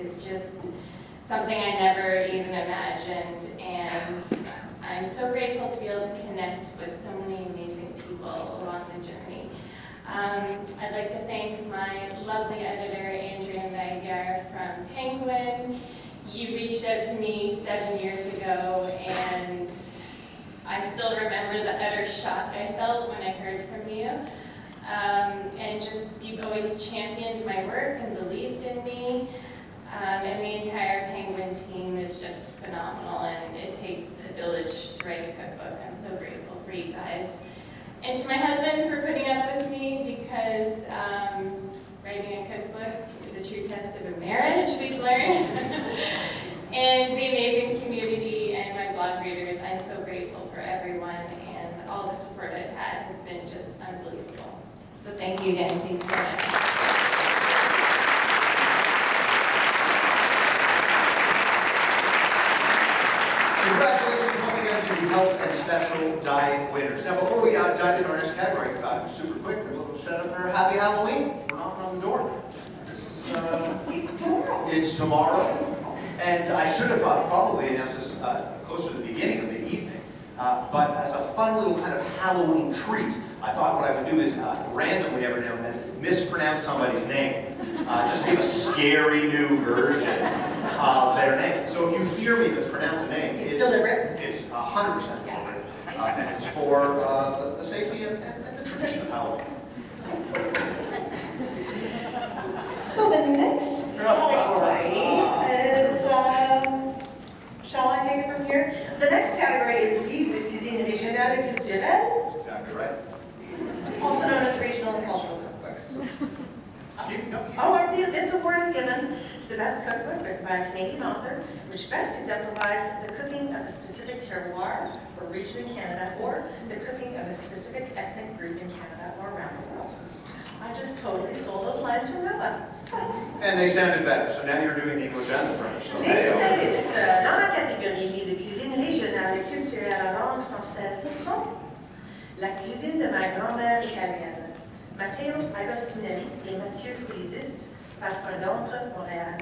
is just something I never even imagined, and I'm so grateful to be able to connect with so many amazing people along the journey. I'd like to thank my lovely editor, Andrea Magyar from Penguin. You reached out to me 7 years ago, and I still remember the utter shock I felt when I heard from you. And just, you've always championed my work and believed in me. And the entire Penguin team is just phenomenal, and it takes a village to write a cookbook. I'm so grateful for you guys. And to my husband for putting up with me, because writing a cookbook is a true test of a marriage, we've learned. And the amazing community and my blog readers, I'm so grateful for everyone, and all the support I've had has been just unbelievable. So thank you again, Taste Canada. Congratulations once again to the Health and Special Diet winners. Now, before we dive into our next category, super quick, a little shout out for Happy Halloween. We're knocking on the door. It's tomorrow. It's tomorrow. And I should have probably announced this closer to the beginning of the evening. But as a fun little kind of Halloween treat, I thought what I would do is randomly every now and then mispronounce somebody's name. Just give a scary new version of their name. So if you hear me mispronounce a name, It's deliberate. It's 100% deliberate. And it's for the safety and the tradition of Halloween. So the next category is, shall I take it from here? The next category is Livre de cuisine régionale et culturelle, Exactly right. also known as regional and cultural cookbooks. Keep. This award is given to the best cookbook written by a Canadian author, which best exemplifies the cooking of a specific terroir or region in Canada, or the cooking of a specific ethnic group in Canada or around the world. I just totally stole those lines from Noah. And they sounded better, so now you're doing the English and the French. So Les hey, finalistes dans la catégorie de cuisine régionale et culturelle en langue française sont la cuisine de ma grand-mère italienne, Matteo Agostinelli et Mathieu Foodies, Parfum d'ombre, Montréal.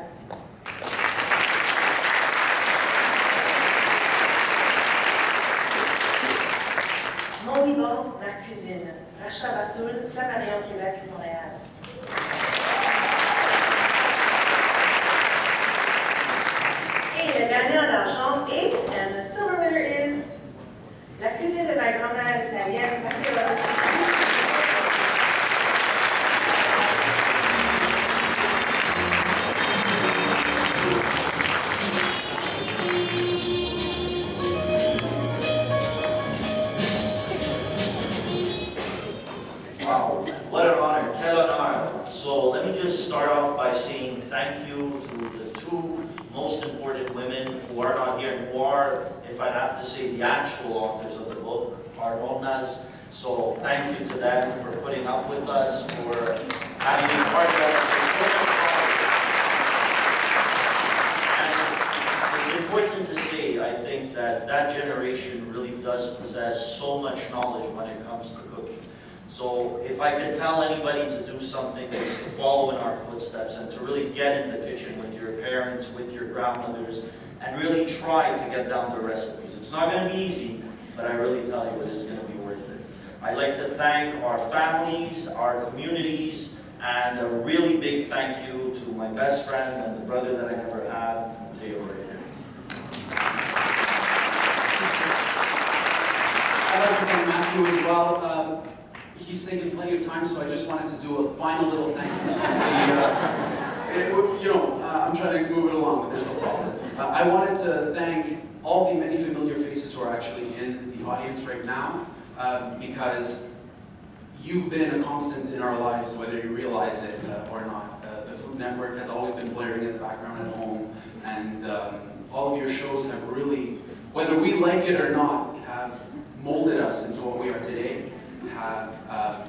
Mon Liban, ma cuisine, Rachat Bassoul, Flammarion, Québec, Montréal. Et le gagnant d'argent est, and the silver winner is, la cuisine de ma grand-mère italienne, Matteo Agostinelli. Wow, what an honor, quel honneur. So let me just start off by saying thank you to the two most important women who are not here, and who are, if I have to say, the actual authors of the book, our owners. So thank you to them for putting up with us, for having been part of us. And it's important to say, I think, that that generation really does possess so much knowledge when it comes to cooking. So if I could tell anybody to do something, it's to follow in our footsteps and to really get in the kitchen with your parents, with your grandmothers, and really try to get down the recipes. It's not going to be easy, but I really tell you it is going to be worth it. I'd like to thank our families, our communities, and a really big thank you to my best friend and the brother that I never had, Theo right here. I'd like to thank Matthew as well. He's taken plenty of time, so I just wanted to do a final little thank you to the, I'm trying to move it along, but there's no problem. I wanted to thank all the many familiar faces who are actually in the audience right now, because you've been a constant in our lives, whether you realize it or not. The Food Network has always been blaring in the background at home, and all of your shows have really, whether we like it or not, have molded us into what we are today, have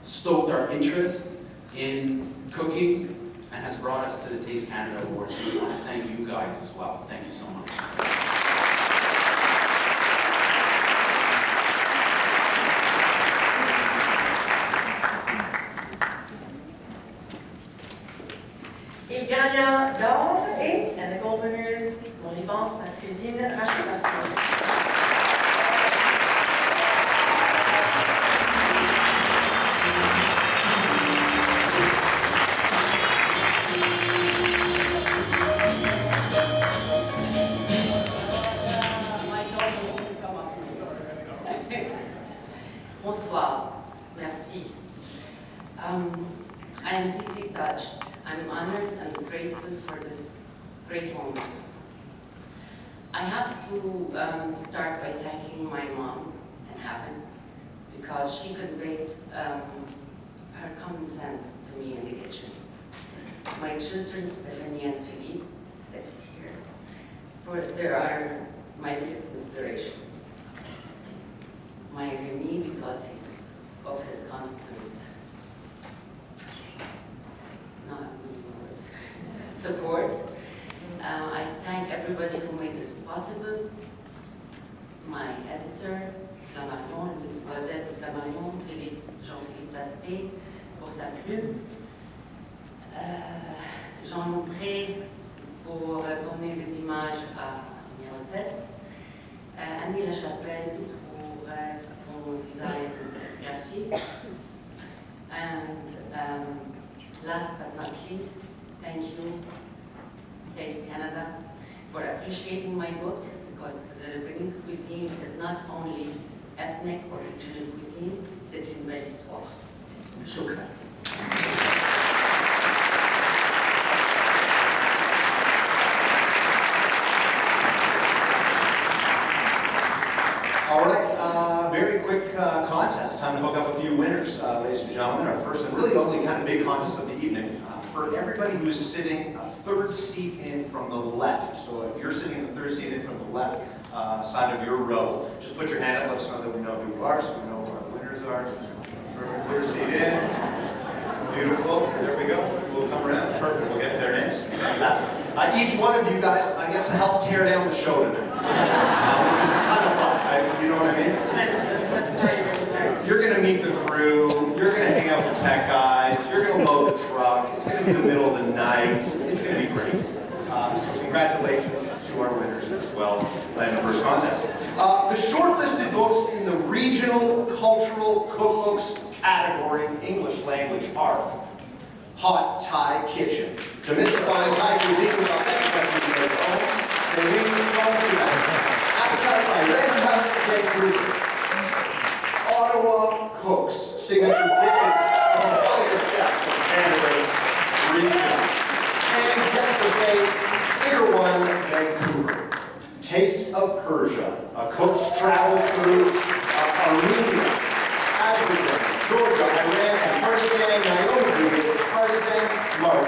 stoked our interest in cooking, and has brought us to the Taste Canada Awards. So we want to thank you guys as well. Thank you so much. Et gagnant d'or and the gold winner is Mon Liban, Ma Cuisine, Restaurateurs. Bonsoir. Merci. I am deeply touched. I'm honored and grateful for this great moment. I have to start by thanking my mom in heaven because she conveyed her common sense to me in the kitchen. My children, Stephanie and Philippe, that is here, they are my biggest inspiration. My Remy, because of his constant support. I thank everybody who made this possible. My editor, Flammarion, Louise Boisette de Flammarion, Jean-Philippe Tasté, pour sa plume. Jean Montré pour donner les images à mes recettes. Annie Lachapelle pour son design graphique. And last but not least, thank you, Taste Canada, for appreciating my book, because the Lebanese cuisine is not only ethnic or regional cuisine, c'est une belle histoire. Shukran. All right, very quick contest. Time to hook up a few winners, ladies and gentlemen. Our first and really only kind of big contest of the evening. For everybody who's sitting a third seat in from the left. So if you're sitting a third seat in from the left side of your row, just put your hand up, let us know that we know who you are, so we know who our winners are. Third seat in. Beautiful. There we go. We'll come around. Perfect. We'll get their names. Fantastic. Each one of you guys, I guess, help tear down the show tonight. Which is a ton of fun. You know what I mean? You're going to meet the crew. You're going to hang out with the tech guys. You're going to load the truck. It's going to be the middle of the night. It's going to be great. So congratulations to our winners as well in the first contest. The shortlisted books in the regional cultural cookbooks category English language are Hot Thai Kitchen, demystifying Thai cuisine with authentic recipes made at home, Appetite by Red House Vancouver, Ottawa Cooks, signature dishes from other chefs in Canada's region, and guess to say, Figure One Vancouver, Taste of Persia, a cook's travels through Armenia, Azerbaijan, Georgia, Iran, and Kurdistan, Naomi, Partisan, Mark.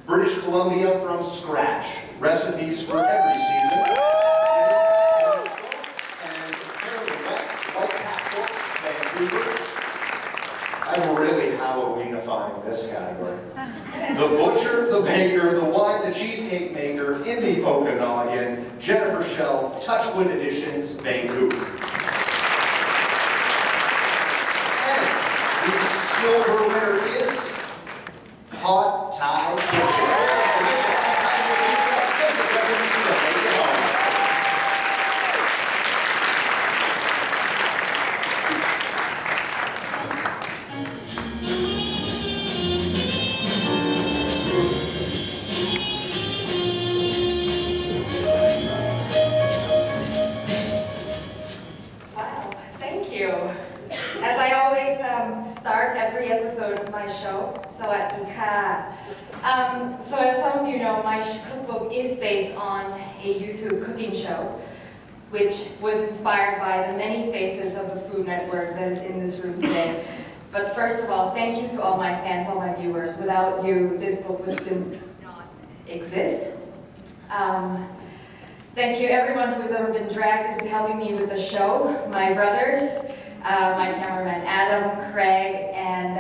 British Columbia from scratch, recipes for every season. And Canada West, White Hat Books, Vancouver. I'm really Halloweenifying this category. The butcher, the baker, the wine, the cheesecake maker in the Okanagan, Jennifer Shell, Touchwood Editions, Vancouver. And the silver winner is Hot Thai Kitchen. Wow, thank you. As I always start every episode of my show, Sawadee Ka. So as some of you know, my cookbook is based on a YouTube cooking show, which was inspired by the many faces of the Food Network that is in this room today. But first of all, thank you to all my fans, all my viewers. Without you, this book would still not exist. Thank you everyone who's ever been dragged into helping me with the show, my brothers, my cameraman Adam, Craig, and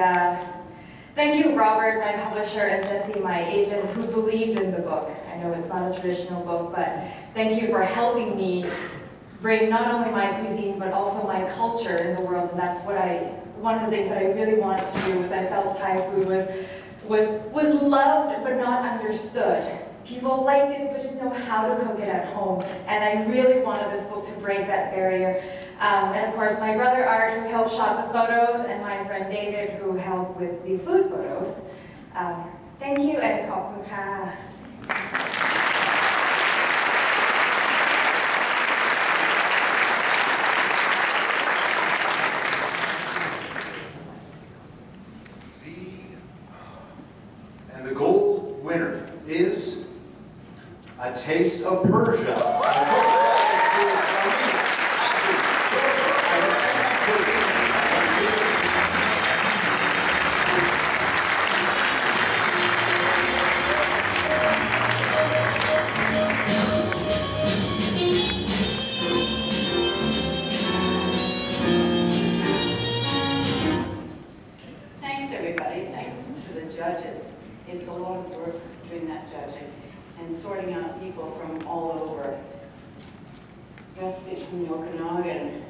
thank you Robert, my publisher, and Jesse, my agent, who believed in the book. I know it's not a traditional book, but thank you for helping me bring not only my cuisine, but also my culture in the world, and that's what one of the things that I really wanted to do was I felt Thai food was was loved but not understood. People liked it but didn't know how to cook it at home, and I really wanted this book to break that barrier. And of course, my brother Art, who helped shot the photos, and my friend David, who helped with the food photos. Thank you, and ขอบคุณค่ะ And the gold winner is A Taste of Persia. Thanks, everybody. Thanks to the judges. It's a lot of work doing that judging and sorting out people from all over. Recipes from the Okanagan,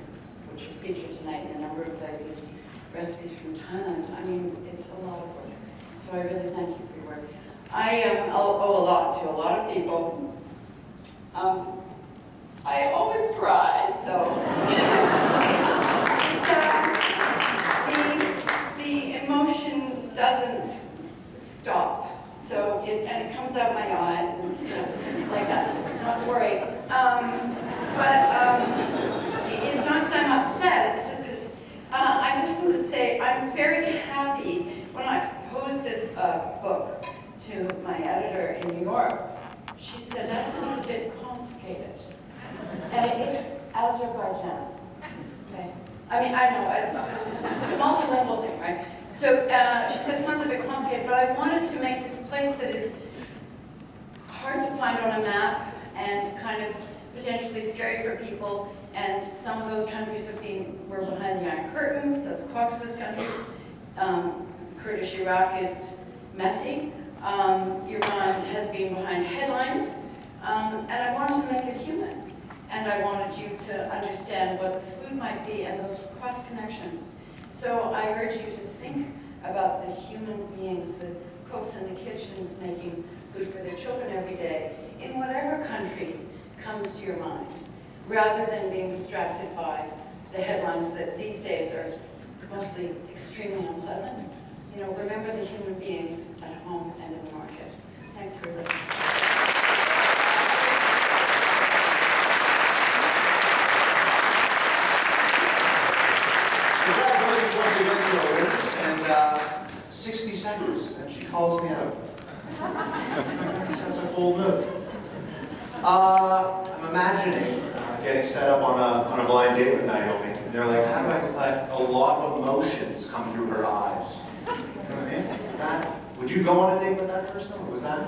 which are featured tonight in a number of places. Recipes from Thailand. I mean, it's a lot of work. So I really thank you for your work. I owe a lot to a lot of people. I always cry, so the emotion doesn't stop. So it comes out my eyes, and like that. Not to worry. It's not because I'm upset. It's just because I just want to say I'm very happy when I proposed this book to my editor in New York. She said that sounds a bit complicated, and it's Azerbaijan. Okay. I mean, I know it's a multilingual thing, right? So she said it sounds a bit complicated, but I wanted to make this place that is hard to find on a map and kind of potentially scary for people. And some of those countries were behind the Iron Curtain, the Caucasus countries. Kurdish Iraq is messy. Iran has been behind headlines. And I wanted to make it human. And I wanted you to understand what the food might be and those cross connections. So I urge you to think about the human beings, the cooks in the kitchens making food for their children every day, in whatever country comes to your mind, rather than being distracted by the headlines that these days are mostly extremely unpleasant. Remember the human beings at home and in the market. Thanks for listening. Congratulations once again to our winners, and 60 seconds, and she calls me out. That's a bold move. I'm imagining getting set up on a blind date with Naomi, and they're like, how do I let a lot of emotions come through her eyes? You know what I mean? Would you go on a date with that person? Or was that?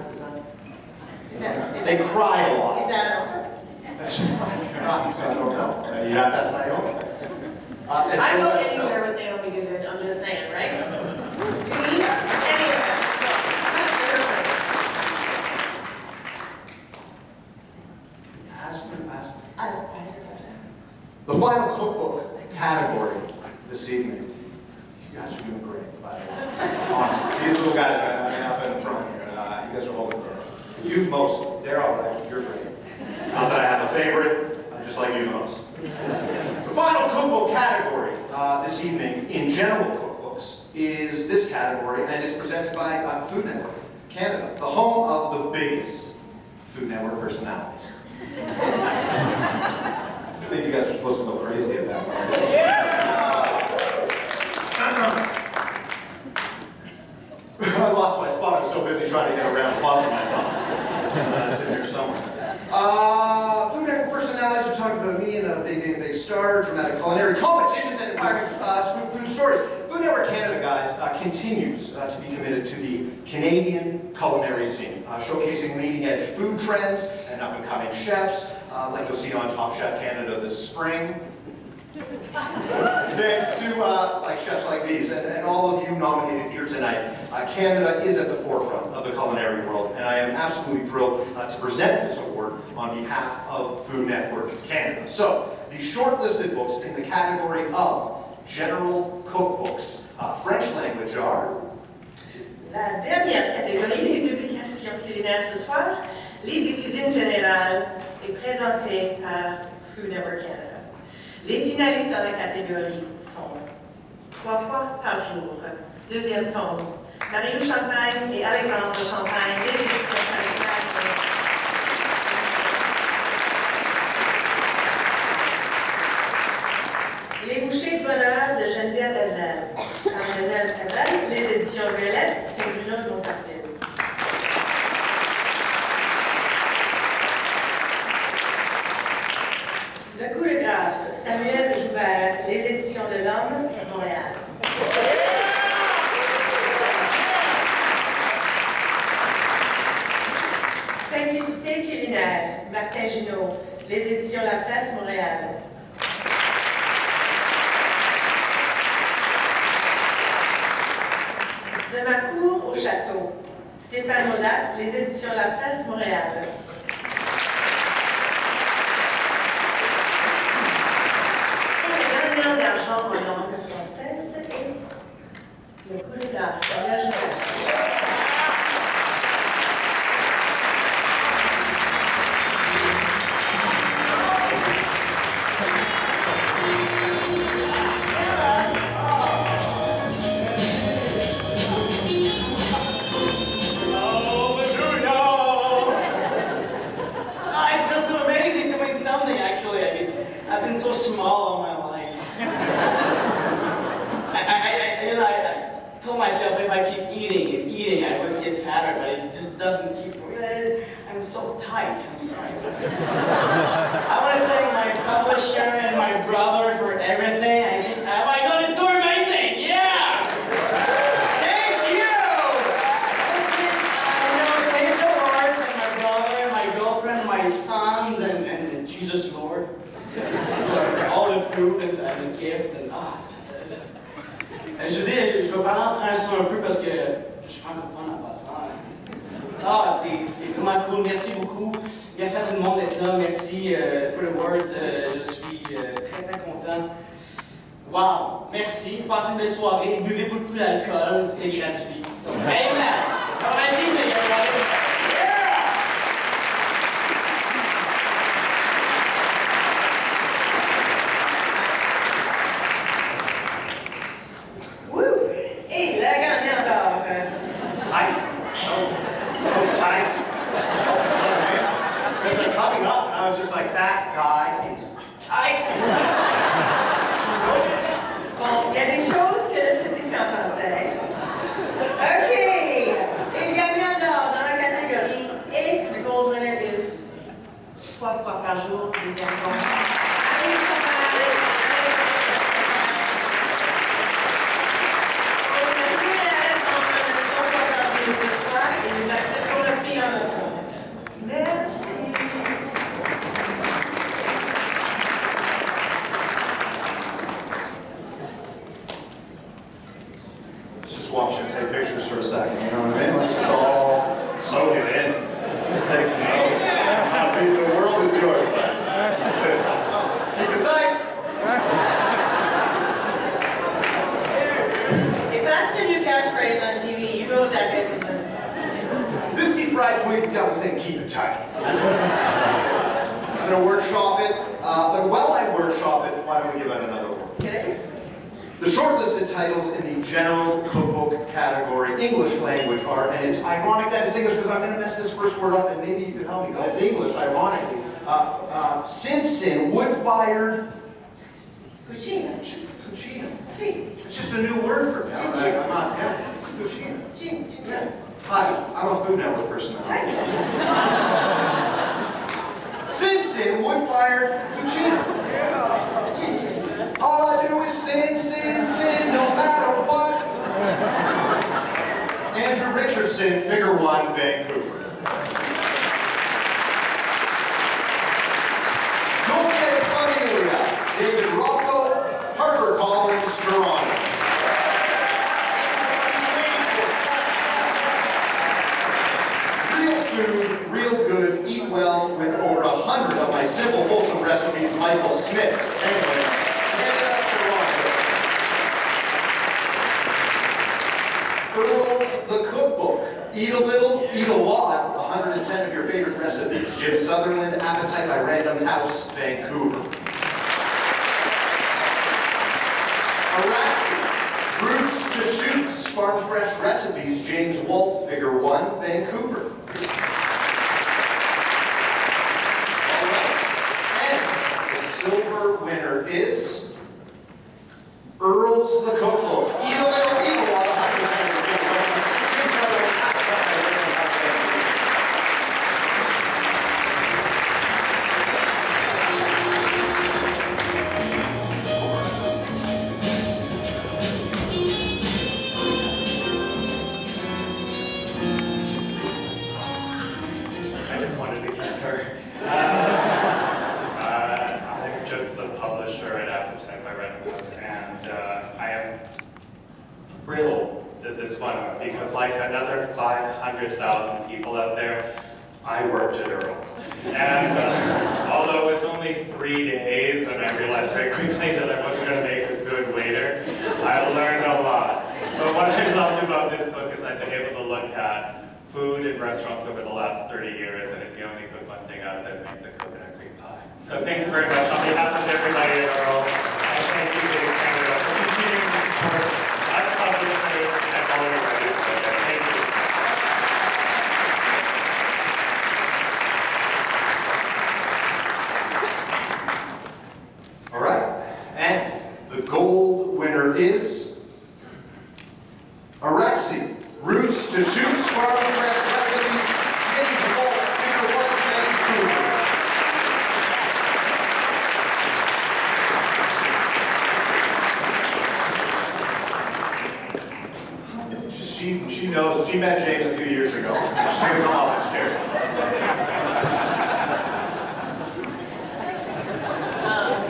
They cry a lot. Is that an offer? That's not, so I don't know. Yeah, that's Naomi. I go anywhere with Naomi Good. I'm just saying, right? Anywhere. The final cookbook category this evening. You guys are doing great, by the way. Honestly, these little guys right up in front here, you guys are holding it. You most, they're all right. You're great. Not that I have a favorite, I just like you the most. The final cookbook category this evening in general cookbooks is this category, and it's presented by Food Network Canada, the home of the biggest Food Network personalities. I think you guys are supposed to go crazy at that point. I lost my spot. I was so busy trying to get around bossing myself. Sitting here somewhere. Food Network personalities are talking about me and a big star, dramatic culinary competitions, and inspiring food stories. Food Network Canada, guys, continues to be committed to the Canadian culinary scene, showcasing leading-edge food trends and up-and-coming chefs, like you'll see on Top Chef Canada this spring. Next to like chefs like these, and all of you nominated here tonight, Canada is at the forefront of the culinary world, and I am absolutely thrilled to present this award on behalf of Food Network Canada. So, the shortlisted books in the category of general cookbooks, French language are La dernière catégorie des publications culinaires ce soir, livre de cuisine générale, est présenté par Food Network Canada. Les finalistes dans la catégorie sont 3 fois par jour. Deuxième tome, Marie-Lou Champagne et Alexandre Champagne, des éditions traditionnelles. Les bouchées de bonheur de Geneviève Evrel. Par Geneviève Evrel, les éditions Violette, c'est Bruno de Montarville. Le coup de grâce, Samuel Joubert, les éditions de l'Homme, Montréal. Simplicité culinaire, Martin Junot, les éditions La Presse, Montréal. De ma cour au château, Stéphane Audat, les éditions La Presse, Montréal. D'argent en langue française et le coup de grâce, Samuel Joubert. I feel so amazing doing something, actually. I mean, I've been so small all my life. I told myself if I keep eating and eating, I would get fatter, but it just doesn't keep. I'm so tight. I'm sorry. I want to thank my publisher and my brother for everything. Oh my God, it's so amazing! Yeah! Thank you! Taste Awards and my brother, my girlfriend, my sons, and Jesus Lord. For all the food and the gifts and je dis, je vais parler en français un peu parce que je suis francophone en passant. C'est vraiment cool. Merci beaucoup. Merci à tout le monde d'être là. Merci for the words. Je suis très content. Wow! Merci. Passez une belle soirée. Buvez beaucoup d'alcool. C'est gratuit. So, amen! Alright, evening, everybody. Et la gagnante d'or. Tight. So tight. Because they're coming up, and I was just like, that guy is tight. Bon, il y a des choses que se disent en français. OK. Et gagnant d'or dans la catégorie et the gold winner is 3 fois par jour, deuxième fois. Allez, ce soir et nous acceptons le prix en retour. Merci. Let's just watch and take pictures for a second, you know what I mean? Let's just all soak it in. Just take some notes. I mean, the world is yours, man. Keep it tight. If that's your new catchphrase on TV, you go with that guy. This deep fried twig's got me saying keep it tight. I'm gonna workshop it, but while I workshop it, why don't we give it another one? Okay? The shortlisted titles in the general cookbook category, English language art, and it's ironic that it's English because I'm gonna mess this first word up and maybe you can help me. It's English, ironically. Sin, wood-fired. Cucina. Cucina. Si. It's just a new word for me. I'm not, yeah. Cucina. Yeah. Hi, I'm a Food Network personality. Sin, wood-fired cucina. All I do is sin, no matter what. Andrew Richardson, Figure 1, Vancouver. Dolce Familia, David Rocco, Harper Collins, Toronto. Real food, real good, eat well, with over 100 of my simple, wholesome recipes, Michael Smith, England, Canada, Toronto. Earl's The Cook Eat a little, eat a lot, 110 of your favorite recipes. Jim Sutherland, Appetite by Random House, Vancouver. Araxi, Roots to Shoots, Farm Fresh Recipes, James Walt, Figure 1, Vancouver. All right, and the silver winner is Earl's the Cookbook. Eat a little, eat a lot, 110 of your favorite recipes. Jim Sutherland, Appetite by Random House, Vancouver. I just wanted to kiss her. I'm just the publisher at Appetite by Random House, and I am thrilled that this one, because like another 500,000 people out there, I worked at Earl's. And although it was only 3 days, and I realized very quickly that I wasn't going to make a good waiter, I learned a lot. But what I loved about this book is I've been able to look at food in restaurants over the last 30 years, and if you only cook one thing out of it, make the coconut cream pie. So thank you very much on behalf of everybody at Earl's, and thank you Taste Canada for continuing to support us publishers and all your writers out there. Thank you. All right, and the gold winner is Araxi, Roots to Shoots, Farm Fresh Recipes, James Walt, Figure 1, Vancouver. She knows, she met James a few years ago. She's going to come up upstairs.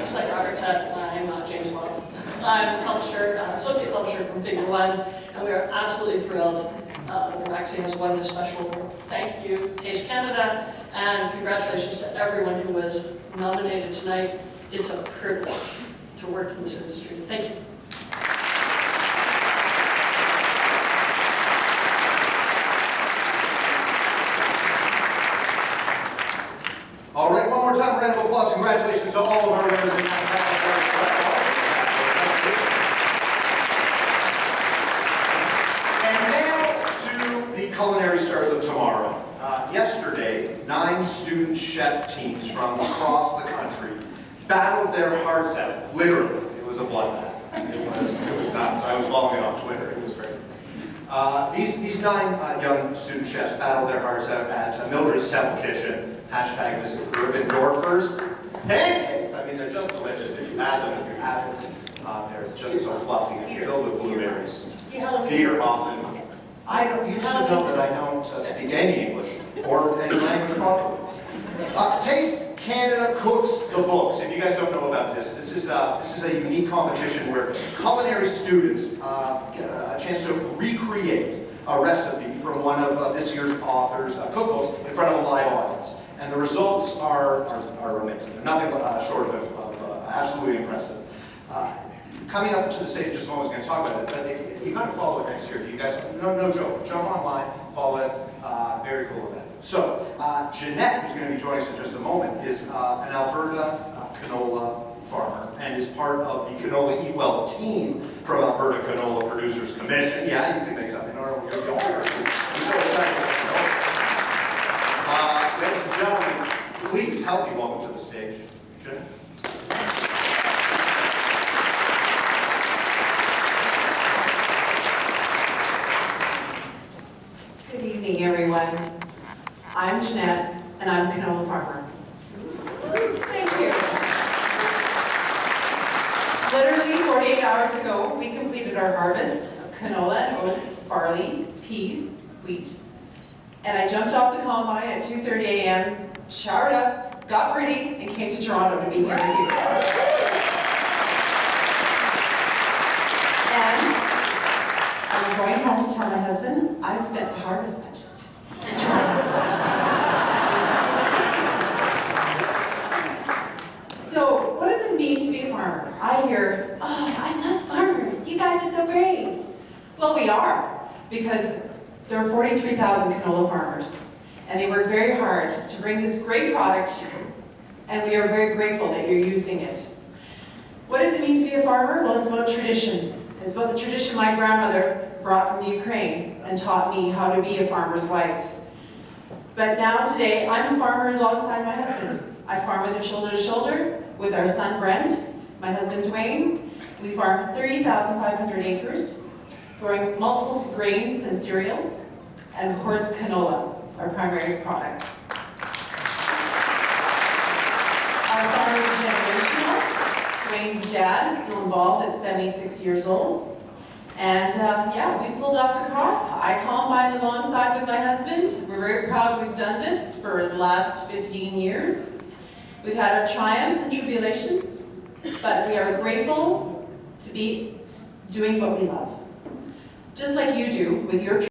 Just like Robert said, I'm James Walt. I'm a publisher, associate publisher from Figure 1, and we are absolutely thrilled that Araxi has won this special award. Thank you, Taste Canada, and congratulations to everyone who was nominated tonight. It's a privilege to work in this industry. Thank you. All right, one more time, round of applause. Congratulations to all of our winners in And now to the culinary stars of tomorrow. Yesterday, 9 student chef teams from across the country battled their hearts out. Literally, it was a bloodbath. It was nuts. I was following it on Twitter. It was great. These 9 young student chefs battled their hearts out at Mildred's Temple Kitchen. Hashtag this is Urban Dorfers. Pancakes! I mean, they're just delicious if you add them, if you have them. They're just so fluffy and filled with blueberries. Peter Hoffman. You should know that I don't speak any English or any language properly. Taste Canada cooks the books. If you guys don't know about this, this is a unique competition where culinary students get a chance to recreate a recipe from one of this year's authors' cookbooks in front of a live audience. And the results are amazing. They're nothing short of absolutely impressive. Coming up to the stage in just a moment, I was going to talk about it, but if you got to follow it next year. You guys, no joke. Jump online, follow it. Very cool event. So, Jeanette, who's going to be joining us in just a moment, is an Alberta canola farmer and is part of the Canola Eat Well team from Alberta Canola Producers Commission. Yeah, you can make something. You're so excited about canola. Ladies and gentlemen, please help me welcome to the stage, Jeanette. Good evening, everyone. I'm Jeanette, and I'm a canola farmer. Thank you. Literally 48 hours ago, we completed our harvest of canola and oats, barley, peas, wheat. And I jumped off the combine at 2:30 a.m., showered up, got ready, and came to Toronto to be here with you. And I'm going home to tell my husband I spent the harvest budget. So, what does it mean to be a farmer? I hear, oh, I love farmers. You guys are so great. Well, we are, because there are 48 43,000 canola farmers, and they work very hard to bring this great product to you, and we are very grateful that you're using it. What does it mean to be a farmer? Well, it's about tradition. It's about the tradition my grandmother brought from the Ukraine and taught me how to be a farmer's wife. But now today, I'm a farmer alongside my husband. I farm with him shoulder to shoulder with our son Brent, my husband Dwayne. We farm 30,500 acres, growing multiple grains and cereals, and of course canola, our primary product. Our farm is generational. Dwayne's dad is still involved at 76 years old. And yeah, we pulled off the crop. I combined alongside with my husband. We're very proud we've done this for the last 15 years. We've had our triumphs and tribulations, but we are grateful to be doing what we love. Just like you do with your